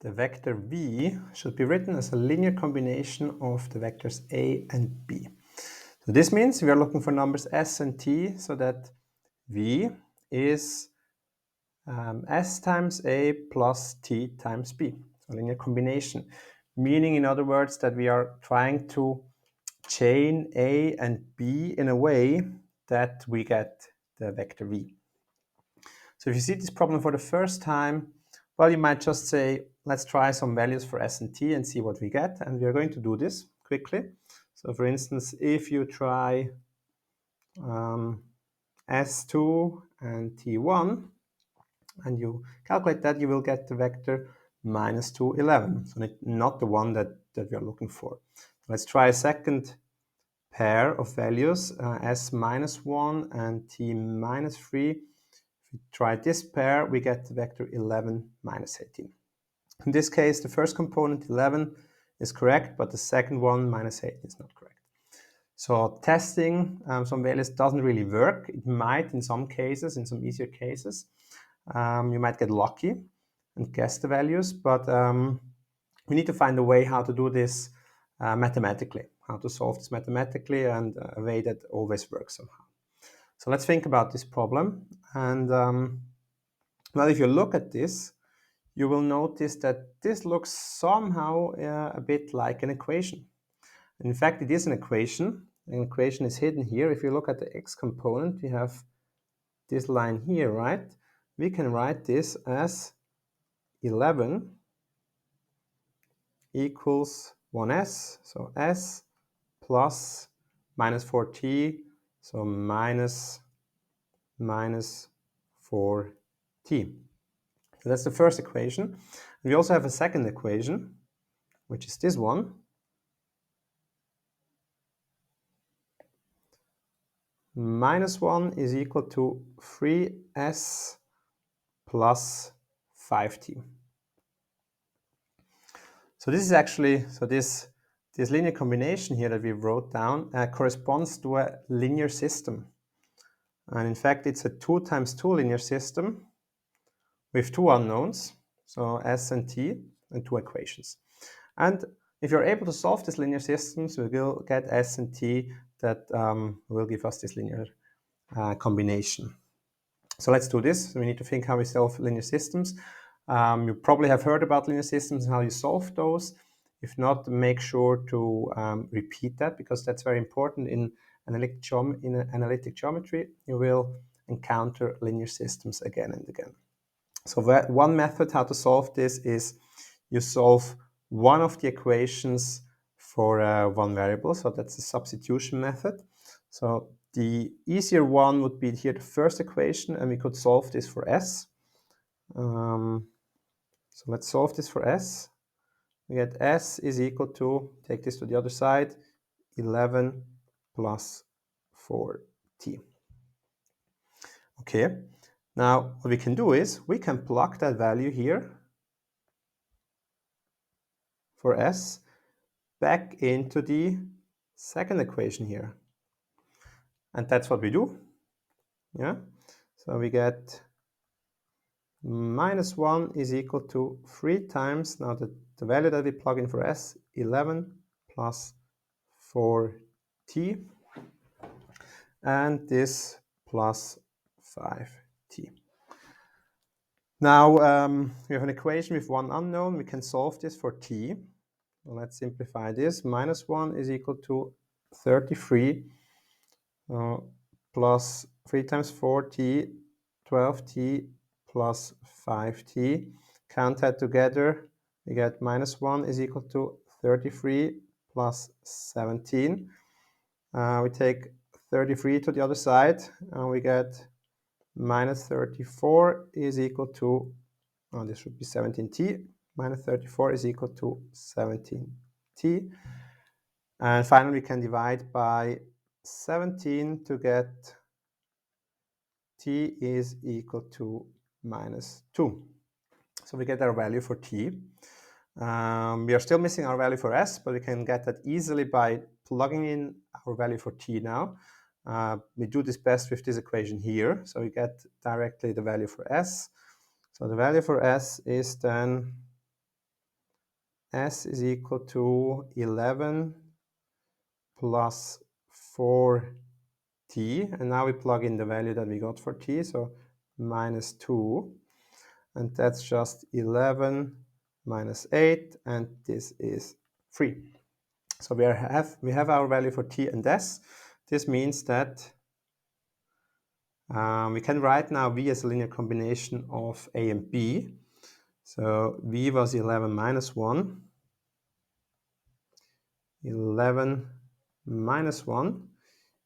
the vector v should be written as a linear combination of the vectors a and b. So this means we are looking for numbers s and t, so that v is s times a plus t times b, so linear combination. Meaning, in other words, that we are trying to chain a and b in a way that we get the vector v. So if you see this problem for the first time, well, you might just say, let's try some values for s and t and see what we get. And we are going to do this quickly. So for instance, if you try s2 and t1, and you calculate that, you will get the vector minus 2, 11. So not the one that we are looking for. Let's try a second pair of values, s minus 1 and t minus 3. If we try this pair, we get the vector 11 minus 18. In this case, the first component, 11, is correct, but the second one, minus 18, is not correct. So testing some values doesn't really work. It might in some cases, in some easier cases. You might get lucky and guess the values, but we need to find a way how to do this mathematically, how to solve this mathematically, and a way that always works somehow. So let's think about this problem. And well, if you look at this, you will notice that this looks somehow a bit like an equation. In fact, it is an equation. An equation is hidden here. If you look at the x component, we have this line here, right? We can write this as 11 equals 1s, so s plus minus 4t, so minus 4t. So that's the first equation. We also have a second equation, which is this one. Minus 1 is equal to 3s plus 5t. So this is actually, so this linear combination here that we wrote down corresponds to a linear system. And in fact, it's a 2 times 2 linear system with two unknowns, so s and t, and two equations. And if you're able to solve this linear systems, we will get s and t that will give us this linear combination. So let's do this. So we need to think how we solve linear systems. You probably have heard about linear systems and how you solve those. If not, make sure to repeat that, because that's very important in analytic geometry. You will encounter linear systems again and again. So one method how to solve this is you solve one of the equations for one variable. So that's the substitution method. So the easier one would be here the first equation, and we could solve this for s. So let's solve this for s. We get s is equal to, take this to the other side, 11 plus 4t. Okay, now what we can do is we can plug that value here for s back into the second equation here. And that's what we do. Yeah, so we get minus 1 is equal to 3 times, now the value that we plug in for s, 11 plus 4t, and this plus 5t. Now we have an equation with one unknown. We can solve this for t. So let's simplify this. Minus 1 is equal to 33 plus 3 times 4t, 12t plus 5t. Count that together, we get minus 1 is equal to 33 plus 17. We take 33 to the other side, and we get minus 34 is equal to, this should be 17t, minus 34 is equal to 17t. And finally, we can divide by 17 to get t is equal to minus 2. So we get our value for t. We are still missing our value for s, but we can get that easily by plugging in our value for t now. We do this best with this equation here. So we get directly the value for s. So the value for s is then s is equal to 11 plus 4t, and now we plug in the value that we got for t, so minus 2, and that's just 11 minus 8, and this is 3. So we have our value for t and s. This means that we can write now v as a linear combination of a and b. So v was 11 minus 1. 11 minus 1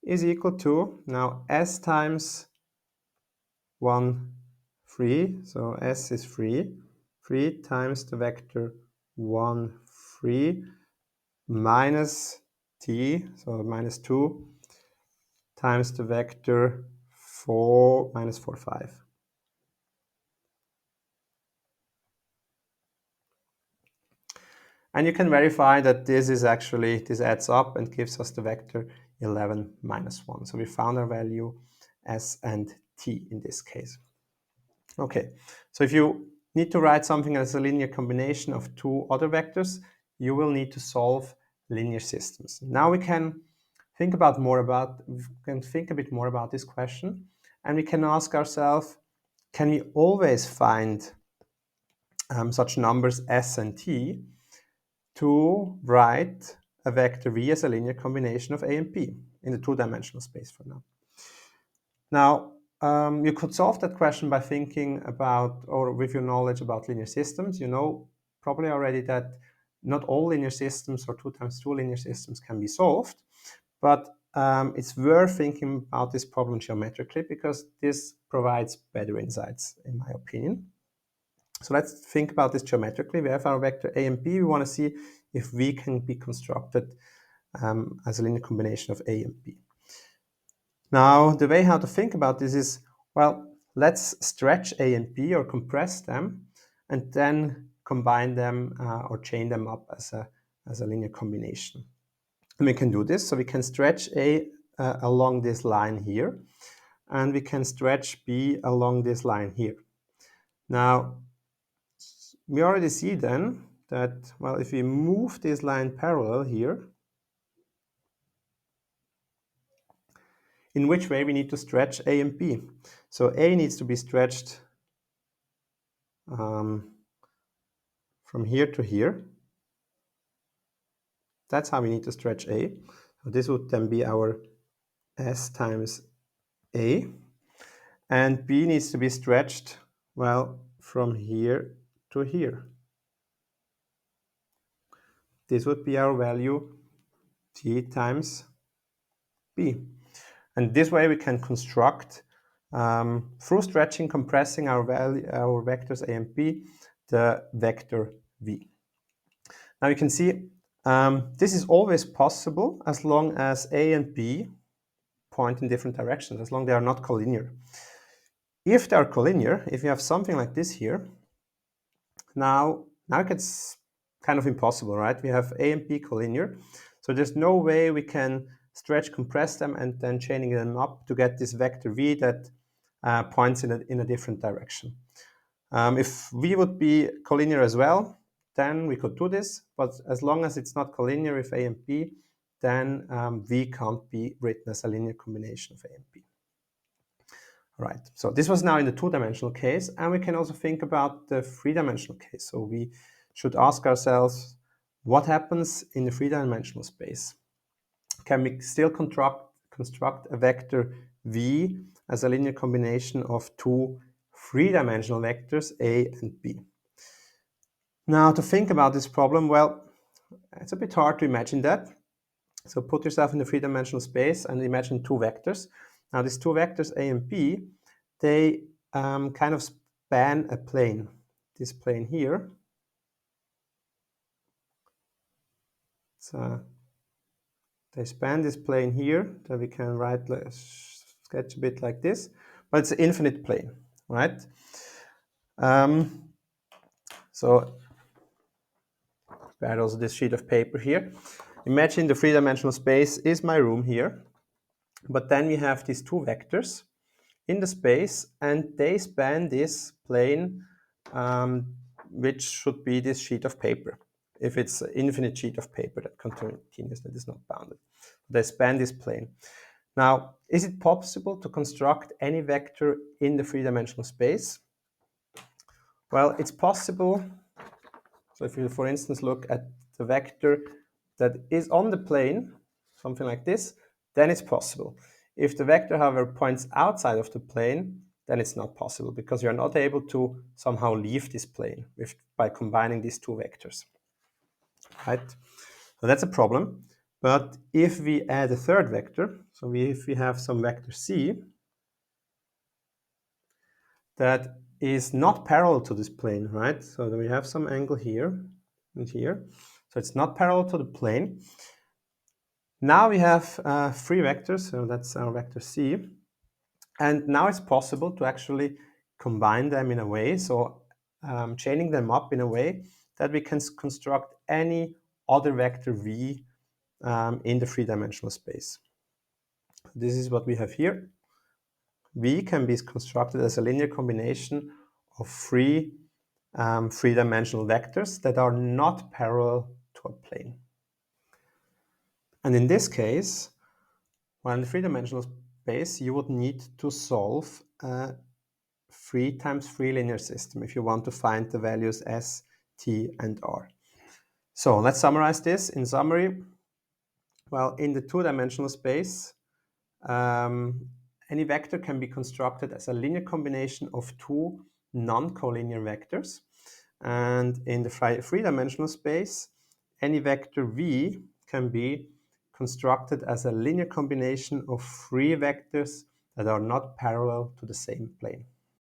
is equal to, now s times 1, 3. So s is 3. 3 times the vector 1, 3 minus t, so minus 2 times the vector 4 minus 4, 5. And you can verify that this adds up and gives us the vector 11 minus 1. So we found our value s and t in this case. Okay, so if you need to write something as a linear combination of two other vectors, you will need to solve linear systems. Now we can think a bit more about this question, and we can ask ourselves, can we always find such numbers s and t to write a vector v as a linear combination of a and b in the two-dimensional space for now? Now, you could solve that question by thinking about, or with your knowledge about linear systems. You know probably already that not all linear systems or 2 times 2 linear systems can be solved, but it's worth thinking about this problem geometrically because this provides better insights, in my opinion. So let's think about this geometrically. We have our vector a and b. We want to see if v can be constructed as a linear combination of a and b. Now, the way how to think about this is, well, let's stretch a and b or compress them and then combine them or chain them up as a linear combination. And we can do this. So we can stretch a along this line here, and we can stretch b along this line here. Now, we already see then that, well, if we move this line parallel here, in which way we need to stretch a and b. So a needs to be stretched from here to here. That's how we need to stretch a. So this would then be our s times a. And b needs to be stretched, well, from here to here. This would be our value t times b. And this way we can construct, through stretching, compressing our vectors a and b, the vector v. Now you can see this is always possible as long as a and b point in different directions, as long as they are not collinear. If they are collinear, if you have something like this here, now it gets kind of impossible, right? We have a and b collinear, so there's no way we can stretch, compress them, and then chaining them up to get this vector v that points in a different direction. If v would be collinear as well, then we could do this, but as long as it's not collinear with a and b, then v can't be written as a linear combination of a and b. All right, so this was now in the two-dimensional case, and we can also think about the three-dimensional case. So we should ask ourselves, what happens in the three-dimensional space? Can we still construct a vector v as a linear combination of two three-dimensional vectors a and b? Now, to think about this problem, well, it's a bit hard to imagine that. So put yourself in the three-dimensional space and imagine two vectors. Now, these two vectors a and b, they kind of span a plane. This plane here. So they span this plane here that we can sketch a bit like this, but it's an infinite plane, right? So add also this sheet of paper here. Imagine the three-dimensional space is my room here, but then we have these two vectors in the space, and they span this plane, which should be this sheet of paper. if it's an infinite sheet of paper that continues, that is not bounded. They span this plane. Now, is it possible to construct any vector in the three-dimensional space? Well, it's possible. So if you, for instance, look at the vector that is on the plane, something like this, then it's possible. If the vector, however, points outside of the plane, then it's not possible because you're not able to somehow leave this plane by combining these two vectors, right? So that's a problem. But if we add a third vector, so if we have some vector c that is not parallel to this plane, right? So then we have some angle here and here. So it's not parallel to the plane. Now we have three vectors, so that's our vector c. And now it's possible to actually combine them in a way, so chaining them up in a way that we can construct any other vector v in the three-dimensional space. This is what we have here. V can be constructed as a linear combination of three three-dimensional vectors that are not parallel to a plane. And in this case, well, in the three-dimensional space, you would need to solve a 3 times 3 linear system if you want to find the values s, t, and r. So let's summarize this. In summary, well, in the two-dimensional space, any vector can be constructed as a linear combination of two non-collinear vectors. And in the three-dimensional space, any vector v can be constructed as a linear combination of three vectors that are not parallel to the same plane.